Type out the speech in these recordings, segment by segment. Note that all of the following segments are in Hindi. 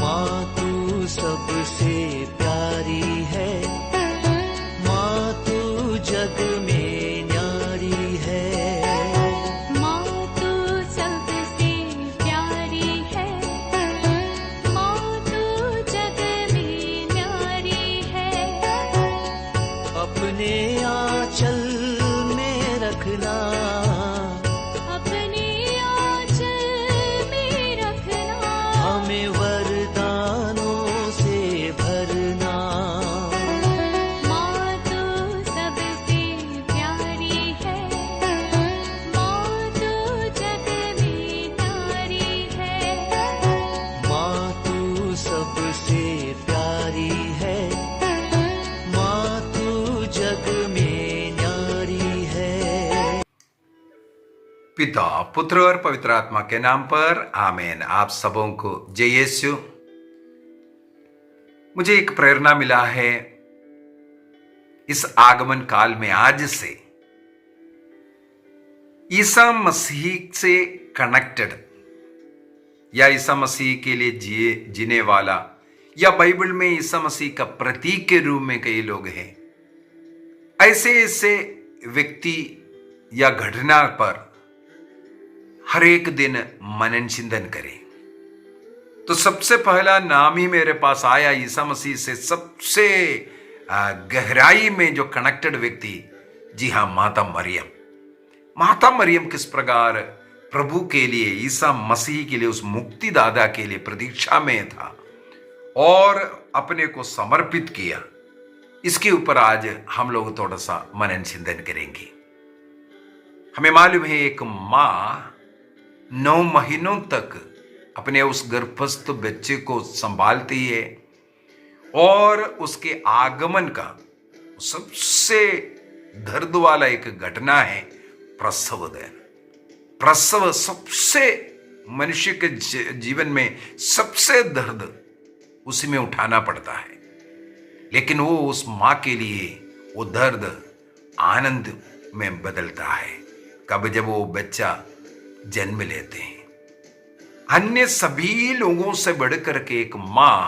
माँ तू सबसे प्यारी है, माँ तू जग में न्यारी है। माँ तू सबसे प्यारी है, माँ तू जग में न्यारी है। अपने आंचल में रखना, अपने आंचल में रखना। हमें वरदानों से भरना। माँ तू सबसे प्यारी है, माँ तू जग में न्यारी है। माँ तू सबसे प्यारी है, माँ तू जग में न्यारी है। पिता, पुत्र और पवित्र आत्मा के नाम पर आमीन। आप सबों को जय यीशु। मुझे एक प्रेरणा मिला है इस आगमन काल में आज से ईसा मसीह से कनेक्टेड या ईसा मसीह के लिए जीने वाला या बाइबल में ईसा मसीह का प्रतीक के रूप में कई लोग हैं, ऐसे ऐसे व्यक्ति या घटना पर हर एक दिन मनन चिंतन करें। तो सबसे पहला नाम ही मेरे पास आया ईसा मसीह से सबसे गहराई में जो कनेक्टेड व्यक्ति, जी हाँ, माता मरियम। माता मरियम किस प्रकार प्रभु के लिए, ईसा मसीह के लिए, उस मुक्तिदाता के लिए प्रतीक्षा में था और अपने को समर्पित किया, इसके ऊपर आज हम लोग थोड़ा सा मनन चिंतन करेंगे। हमें मालूम है एक माँ 9 महीनों तक अपने उस गर्भस्थ बच्चे को संभालती है और उसके आगमन का सबसे दर्द वाला एक घटना है प्रसव दिन। प्रसव सबसे मनुष्य के जीवन में सबसे दर्द उसी में उठाना पड़ता है, लेकिन वो उस मां के लिए वो दर्द आनंद में बदलता है कब, जब वो बच्चा जन्म लेते हैं। अन्य सभी लोगों से बढ़कर के एक मां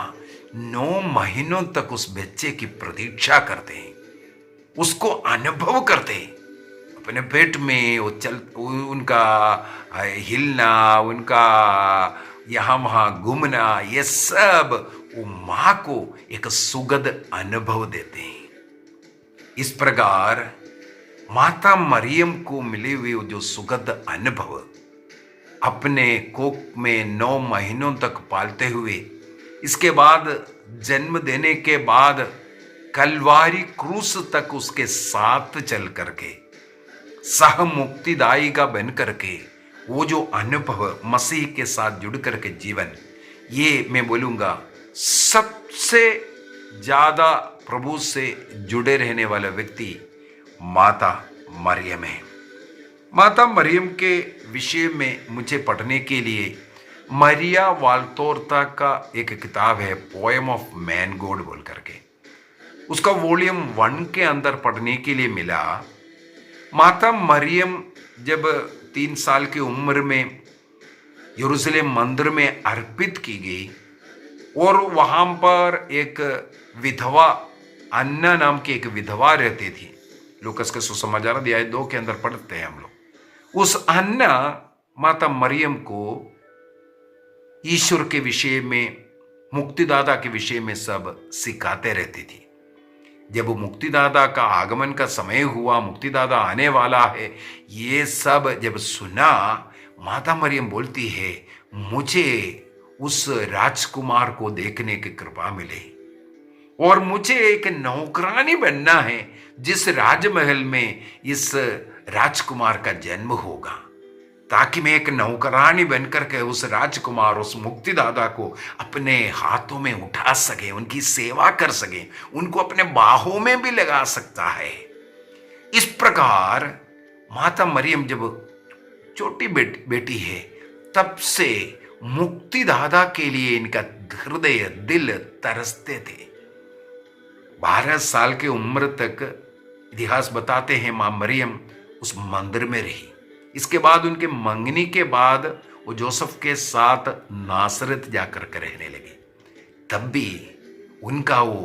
9 महीनों तक उस बच्चे की प्रतीक्षा करते हैं, उसको अनुभव करते हैं अपने पेट में। उनका हिलना, उनका यहां वहां घूमना, ये सब वो मां को एक सुखद अनुभव देते हैं। इस प्रकार माता मरियम को मिले हुए जो सुखद अनुभव अपने कोख में 9 महीनों तक पालते हुए, इसके बाद जन्म देने के बाद कलवारी क्रूस तक उसके साथ चल करके सह मुक्तिदायी का बन करके वो जो अनुभव मसीह के साथ जुड़ करके जीवन, ये मैं बोलूंगा सबसे ज्यादा प्रभु से जुड़े रहने वाला व्यक्ति माता मरियम है। माता मरियम के विषय में मुझे पढ़ने के लिए मरिया वाल्तोरता का एक किताब है, पोएम ऑफ मैन गॉड बोल करके, उसका वॉल्यूम 1 के अंदर पढ़ने के लिए मिला। माता मरियम जब 3 साल की उम्र में यरूशलेम मंदिर में अर्पित की गई और वहां पर एक विधवा, अन्ना नाम की एक विधवा रहती थी। लूकास के सुसमाचार अध्याय 2 के अंदर पढ़ते हैं हम लोग। उस अन्ना माता मरियम को ईश्वर के विषय में, मुक्तिदाता के विषय में सब सिखाते रहती थी। जब वो मुक्तिदाता का आगमन का समय हुआ, मुक्तिदाता आने वाला है, ये सब जब सुना, माता मरियम बोलती है, मुझे उस राजकुमार को देखने की कृपा मिले और मुझे एक नौकरानी बनना है जिस राजमहल में इस राजकुमार का जन्म होगा, ताकि मैं एक नौकरानी बनकर के उस राजकुमार, उस मुक्तिदाता को अपने हाथों में उठा सके, उनकी सेवा कर सके, उनको अपने बाहों में भी लगा सकता है। इस प्रकार माता मरियम जब छोटी बेटी है, तब से मुक्तिदाता के लिए इनका हृदय, दिल तरसते थे। 12 साल की उम्र तक इतिहास बताते हैं मां मरियम उस मंदिर में रही। इसके बाद उनके मंगनी के बाद वो जोसेफ के साथ नासरत जाकर के रहने लगी। तब भी उनका वो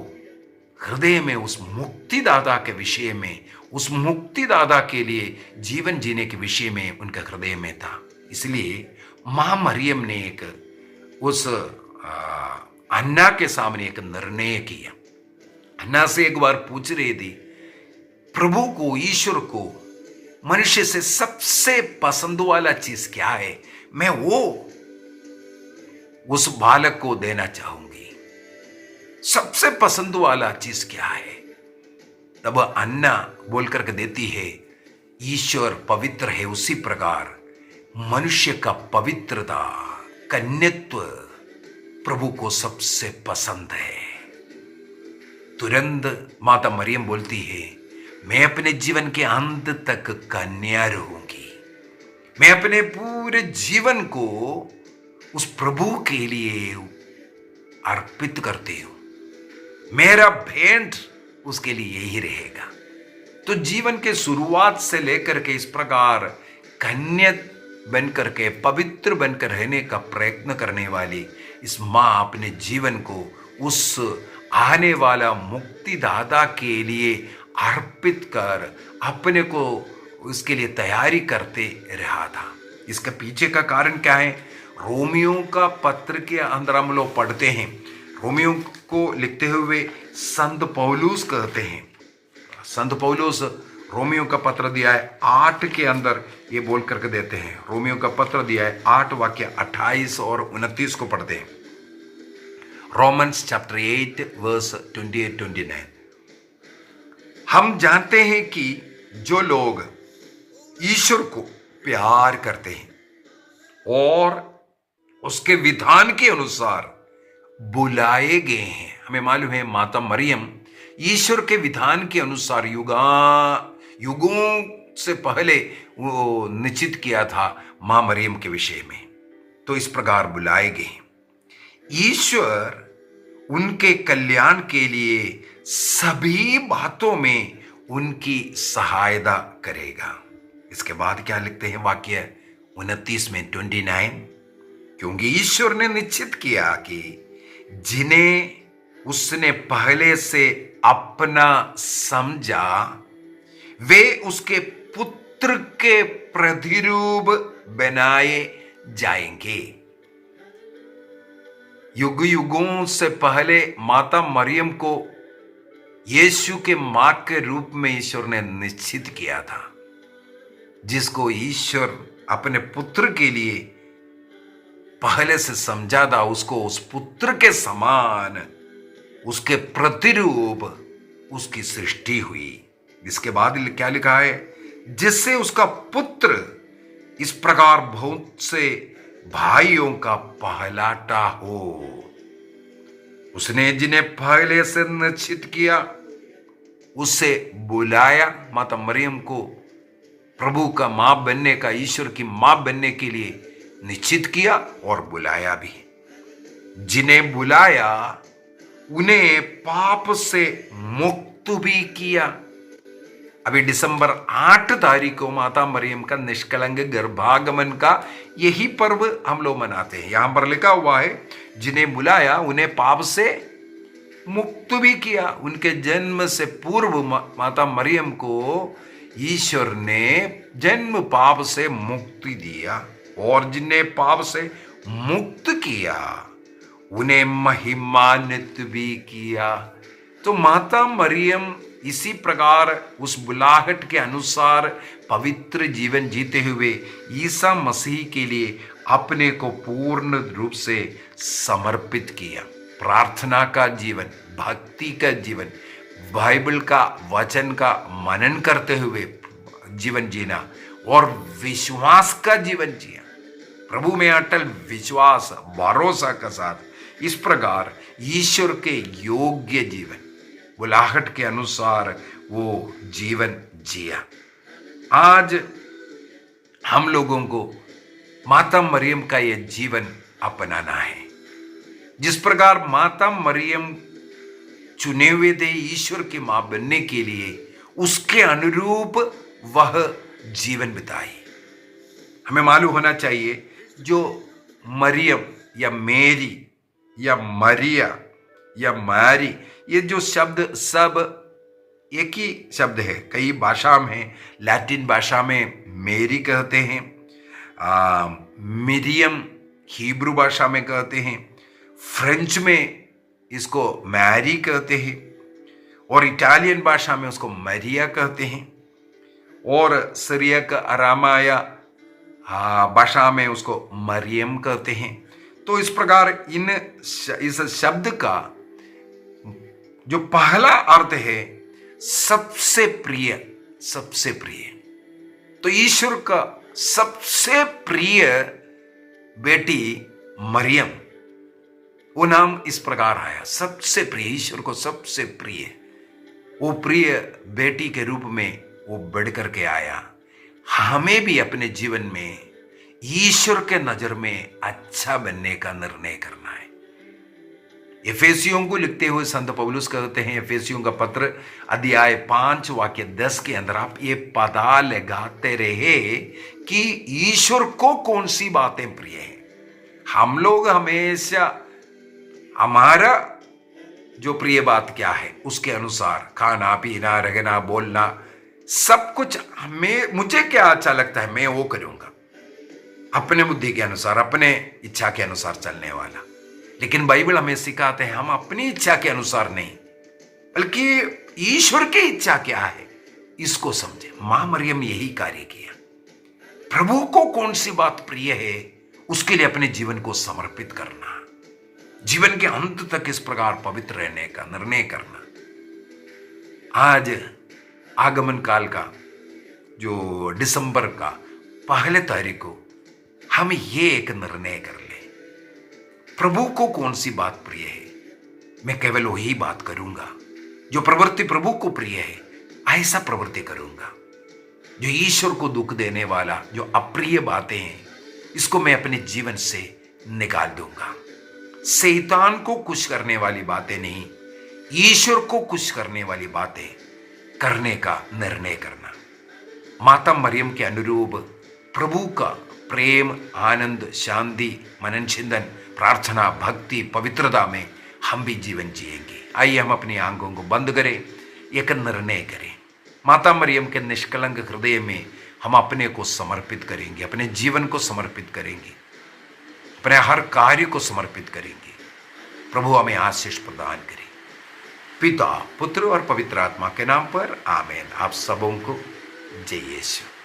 हृदय में उस मुक्तिदाता के विषय में, उस मुक्तिदाता के लिए जीवन जीने के विषय में उनका हृदय में था। इसलिए मां मरियम ने एक उस अन्ना के सामने एक निर्णय किया। अन्ना से एक बार पूछ रही थी, प्रभु को, ईश्वर को मनुष्य से सबसे पसंद वाला चीज क्या है, मैं वो उस बालक को देना चाहूंगी। सबसे पसंद वाला चीज क्या है? तब अन्ना बोल करके देती है, ईश्वर पवित्र है, उसी प्रकार मनुष्य का पवित्रता, कन्यत्व प्रभु को सबसे पसंद है। तुरंत माता मरियम बोलती है, मैं अपने जीवन के अंत तक कन्या रहूंगी। मैं अपने पूरे जीवन को उस प्रभु के लिए अर्पित करती हूं। मेरा भेंट उसके लिए यही रहेगा। तो जीवन के शुरुआत से लेकर के इस प्रकार कन्या बनकर के, पवित्र बनकर रहने का प्रयत्न करने वाली इस मां अपने जीवन को उस आने वाला मुक्तिदाता के लिए अर्पित कर अपने को उसके लिए तैयारी करते रहा था। इसके पीछे का कारण क्या है? रोमियो का पत्र के अंदर हम लोग पढ़ते हैं, रोमियो को लिखते हुए संत पौलुस कहते हैं, संत पौलुस रोमियो का पत्र दिया है 8 के अंदर ये बोल करके देते हैं। रोमियो का पत्र दिया है 8 वाक्य 28 और 29 को पढ़ते हैं। Romans chapter 8 verse 28-29। हम जानते हैं कि जो लोग ईश्वर को प्यार करते हैं और उसके विधान के अनुसार बुलाए गए हैं, हमें मालूम है माता मरियम ईश्वर के विधान के अनुसार युगों से पहले वो निश्चित किया था मां मरियम के विषय में। तो इस प्रकार बुलाए गए। ईश्वर उनके कल्याण के लिए सभी बातों में उनकी सहायता करेगा। इसके बाद क्या लिखते हैं वाक्य 29 में 29, क्योंकि ईश्वर ने निश्चित किया कि जिन्हें उसने पहले से अपना समझा वे उसके पुत्र के प्रतिरूप बनाए जाएंगे। युग युगों से पहले माता मरियम को यीशु के मां के रूप में ईश्वर ने निश्चित किया था, जिसको ईश्वर अपने पुत्र के लिए पहले से समझा था। उसको उस पुत्र के समान, उसके प्रतिरूप उसकी सृष्टि हुई। इसके बाद क्या लिखा है? जिससे उसका पुत्र इस प्रकार बहुत से भाइयों का पहलाटा हो। उसने जिन्हें पहले से निश्चित किया उससे बुलाया। माता मरियम को प्रभु का मां बनने का, ईश्वर की मां बनने के लिए निश्चित किया और बुलाया भी। जिन्हें बुलाया उन्हें पाप से मुक्त भी किया। अभी दिसंबर 8 तारीख को माता मरियम का निष्कलंक गर्भागमन का यही पर्व हम लोग मनाते हैं। यहां पर लिखा हुआ है, जिन्हें बुलाया उन्हें पाप से मुक्त भी किया। उनके जन्म से पूर्व माता मरियम को ईश्वर ने जन्म पाप से मुक्ति दिया, और जिन्हें पाप से मुक्त किया उन्हें महिमान्वित भी किया। तो माता मरियम इसी प्रकार उस बुलाहट के अनुसार पवित्र जीवन जीते हुए ईसा मसीह के लिए अपने को पूर्ण रूप से समर्पित किया। प्रार्थना का जीवन, भक्ति का जीवन, बाइबल का वचन का मनन करते हुए जीवन जीना और विश्वास का जीवन जिया, प्रभु में अटल विश्वास भरोसा के साथ इस प्रकार ईश्वर के योग्य जीवन, बुलाहट के अनुसार वो जीवन जिया। आज हम लोगों को माता मरियम का यह जीवन अपनाना है। जिस प्रकार माता मरियम चुने हुए थे ईश्वर की मां बनने के लिए, उसके अनुरूप वह जीवन बिताई। हमें मालूम होना चाहिए, जो मरियम या मेरी या मरिया या मैरी, ये जो शब्द सब एक ही शब्द है। कई भाषा में, लैटिन भाषा में मेरी कहते हैं, मिरियम हिब्रू भाषा में कहते हैं, फ्रेंच में इसको मैरी कहते हैं, और इटालियन भाषा में उसको मरिया कहते हैं, और सीरियक अरामाया भाषा में उसको मरियम कहते हैं। तो इस प्रकार इस शब्द का जो पहला अर्थ है सबसे प्रिय, सबसे प्रिय। तो ईश्वर का सबसे प्रिय बेटी मरियम, वो नाम इस प्रकार आया, सबसे प्रिय, ईश्वर को सबसे प्रिय, वो प्रिय बेटी के रूप में वो बढ़ करके आया। हमें भी अपने जीवन में ईश्वर के नजर में अच्छा बनने का निर्णय करना है। एफेसियों को लिखते हुए संत पौलुस कहते हैं, एफेसियों का पत्र अध्याय 5 वाक्य 10 के अंदर, आप ये पता लगाते रहे कि ईश्वर को कौन सी बातें प्रिय हैं। हम लोग हमेशा हमारा जो प्रिय बात क्या है उसके अनुसार खाना पीना रहना बोलना सब कुछ, मुझे क्या अच्छा लगता है मैं वो करूंगा, अपने बुद्धि के अनुसार, अपने इच्छा के अनुसार चलने वाला। लेकिन बाइबल हमें सिखाते हैं हम अपनी इच्छा के अनुसार नहीं, बल्कि ईश्वर की इच्छा क्या है इसको समझे। मां मरियम यही कार्य किया। प्रभु को कौन सी बात प्रिय है उसके लिए अपने जीवन को समर्पित करना, जीवन के अंत तक इस प्रकार पवित्र रहने का निर्णय करना। आज आगमन काल का जो दिसंबर का 1 तारीख को हम ये एक निर्णय कर ले, प्रभु को कौन सी बात प्रिय है, मैं केवल वही बात करूंगा। जो प्रवृत्ति प्रभु को प्रिय है ऐसा प्रवृत्ति करूंगा। जो ईश्वर को दुख देने वाला, जो अप्रिय बातें हैं, इसको मैं अपने जीवन से निकाल दूंगा। शैतान को खुश करने वाली बातें नहीं, ईश्वर को खुश करने वाली बातें करने का निर्णय करना। माता मरियम के अनुरूप प्रभु का प्रेम, आनंद, शांति, मनन चिंतन, प्रार्थना, भक्ति, पवित्रता में हम भी जीवन जिएंगे। आइए हम अपनी आंखों को बंद करें, एक निर्णय करें। माता मरियम के निष्कलंक हृदय में हम अपने को समर्पित करेंगे, अपने जीवन को समर्पित करेंगे, अपने हर कार्य को समर्पित करेंगे। प्रभु हमें आशीष प्रदान करे। पिता, पुत्र और पवित्र आत्मा के नाम पर आमीन। आप सबों को जय यीशु।